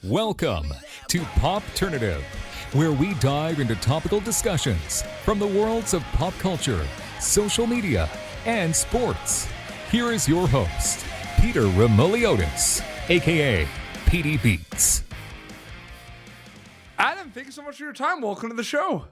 Welcome to Popternative, where we dive into topical discussions from the worlds of pop culture, social media, and sports. Here is your host, Peter Remoliotis, aka PD Beats. Adam, thank you so much for your time. Welcome to the show.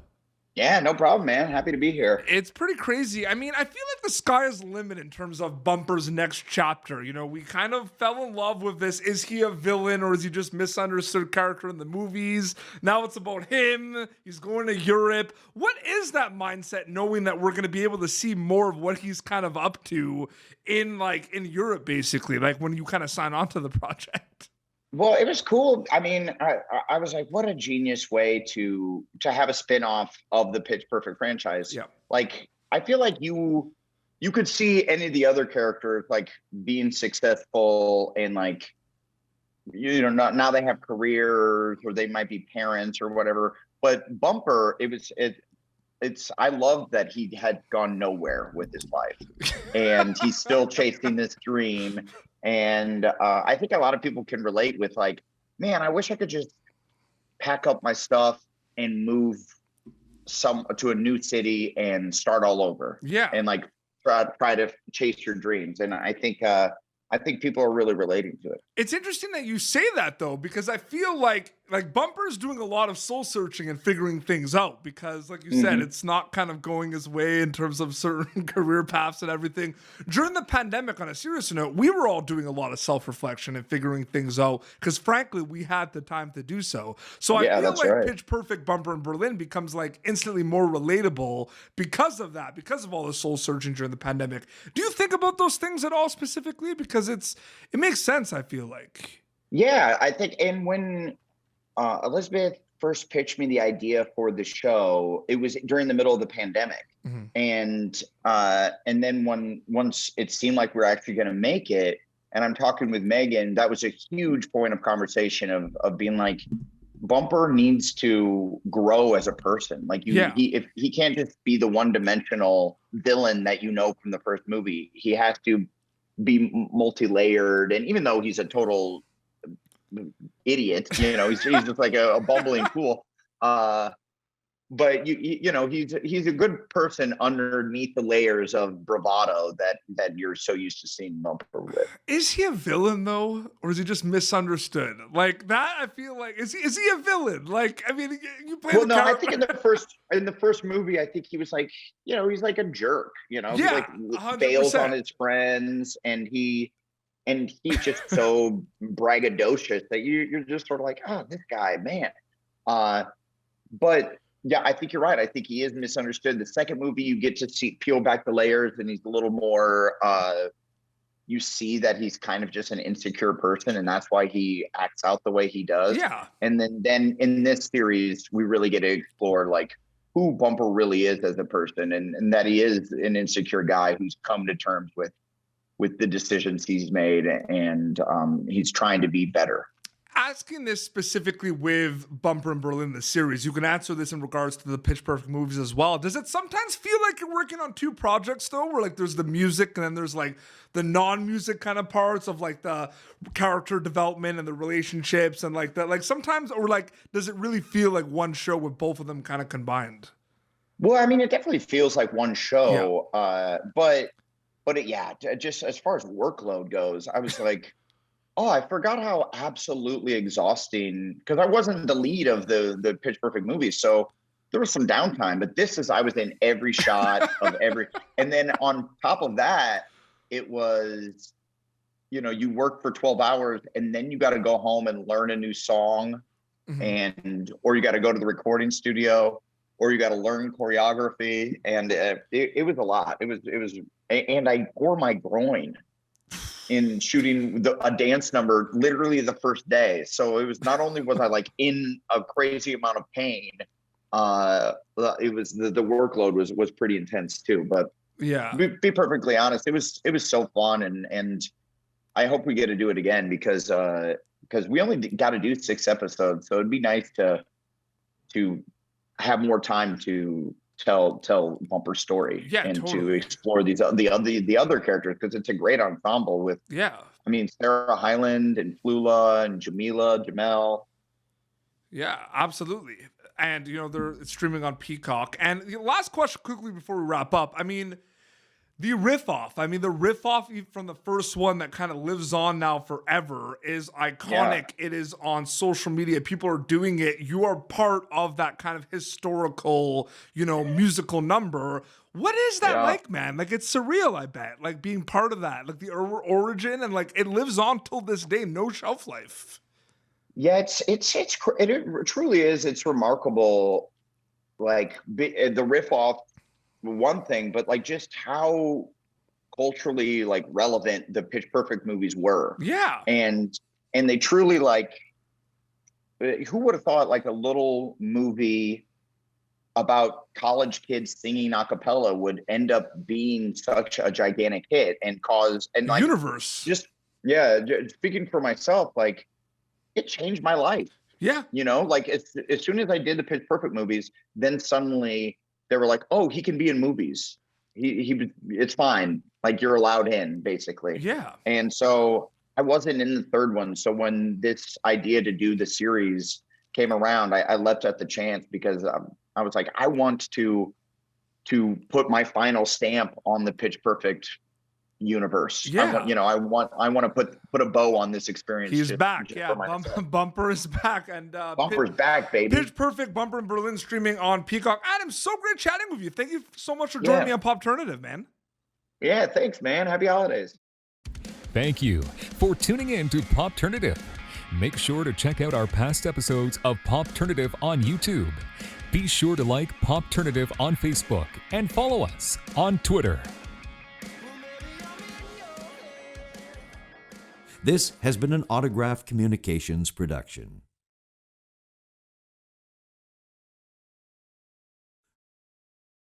Yeah, no problem, man. Happy to be here. It's pretty crazy. I mean, I feel like the sky is the limit in terms of Bumper's next chapter. You know, we kind of fell in love with this. Is he a villain or is he just misunderstood character in the movies? Now it's about him. He's going to Europe. What is that mindset, knowing that we're going to be able to see more of what he's kind of up to in Europe, basically, like when you kind of sign on to the project? Well, it was cool. I mean, I was like, what a genius way to have a spin-off of the Pitch Perfect franchise. Yeah. Like, I feel like you could see any of the other characters like being successful and like, you know, now they have careers or they might be parents or whatever. But Bumper, I love that he had gone nowhere with his life and he's still chasing this dream. And I think a lot of people can relate with like, man, I wish I could just pack up my stuff and move to a new city and start all over. Yeah. And like try to chase your dreams. And I think people are really relating to it. It's interesting that you say that though, because I feel like Bumper's doing a lot of soul searching and figuring things out because like you said, it's not kind of going his way in terms of certain career paths and everything. During the pandemic, on a serious note, we were all doing a lot of self-reflection and figuring things out because frankly, we had the time to do so. So I feel like right. Pitch Perfect Bumper in Berlin becomes like instantly more relatable because of that, because of all the soul searching during the pandemic. Do you think about those things at all specifically? Because it makes sense, I feel like. Yeah, I think, and when Elizabeth first pitched me the idea for the show, it was during the middle of the pandemic. Mm-hmm. And then once it seemed like we were actually going to make it, and I'm talking with Megan, that was a huge point of conversation of being like, Bumper needs to grow as a person. Like he can't just be the one-dimensional villain that you know from the first movie. He has to be multi-layered, and even though he's a total idiot, you know, he's just like a bumbling fool. But you know, he's a good person underneath the layers of bravado that you're so used to seeing Bumper with. Is he a villain though, or is he just misunderstood? Like that, I feel like is he a villain? Like, I mean, you play. Well, no, I think in the first movie, I think he was like, you know, he's like a jerk. You know, yeah, he like bails on his friends, and he's just so braggadocious that you're just sort of like, oh, this guy, man. But yeah, I think you're right. I think he is misunderstood. The second movie, you get to peel back the layers, and he's a little more. You see that he's kind of just an insecure person, and that's why he acts out the way he does. Yeah. And then in this series, we really get to explore like who Bumper really is as a person, and that he is an insecure guy who's come to terms with the decisions he's made, and he's trying to be better. Asking this specifically with Bumper in Berlin, the series, you can answer this in regards to the Pitch Perfect movies as well. Does it sometimes feel like you're working on two projects though, where like there's the music and then there's like the non-music kind of parts of like the character development and the relationships and like that, like sometimes, or like, does it really feel like one show with both of them kind of combined? Well, I mean, it definitely feels like one show, but just as far as workload goes, I was like, oh, I forgot how absolutely exhausting, because I wasn't the lead of the Pitch Perfect movie. So there was some downtime, but I was in every shot of every, and then on top of that, it was, you know, you work for 12 hours and then you got to go home and learn a new song or you got to go to the recording studio or you got to learn choreography. And it was a lot. It was, and I tore my groin in shooting a dance number literally the first day. So it was, not only was I like in a crazy amount of pain, it was the workload was pretty intense too. But yeah, be perfectly honest, it was so fun, and I hope we get to do it again because we only got to do 6 episodes, so it'd be nice to have more time to tell Bumper's story, and totally to explore the other characters, because it's a great ensemble with I mean, Sarah Hyland and Flula and Jamil. Yeah, absolutely. And, they're streaming on Peacock. And the last question quickly before we wrap up. I mean, the Riff Off. I mean, the Riff Off from the first one that kind of lives on now forever is iconic. Yeah. It is on social media. People are doing it. You are part of that kind of historical, musical number. What is that like, man? Like, it's surreal, I bet. Like, being part of that. Like, the origin, and, like, it lives on till this day. No shelf life. Yeah, it truly is. It's remarkable, like the Riff Off, one thing, but like just how culturally like relevant the Pitch Perfect movies were. Yeah, and they truly like. Who would have thought like a little movie about college kids singing a cappella would end up being such a gigantic hit and cause and like universe. Speaking for myself, like. It changed my life. Yeah. Like as soon as I did the Pitch Perfect movies, then suddenly they were like, oh, he can be in movies. It's fine. Like you're allowed in, basically. Yeah. And so I wasn't in the third one. So when this idea to do the series came around, I leapt at the chance because I was like, I want to put my final stamp on the Pitch Perfect universe. Yeah. I want to put a bow on this experience. He's back. Yeah. Bumper is back. And Bumper's back, baby. Pitch Perfect, Bumper in Berlin, streaming on Peacock. Adam, so great chatting with you. Thank you so much for joining me on Popternative, man. Yeah, thanks, man. Happy holidays. Thank you for tuning in to Popternative. Make sure to check out our past episodes of Popternative on YouTube. Be sure to like Popternative on Facebook and follow us on Twitter. This has been an Autograph Communications production.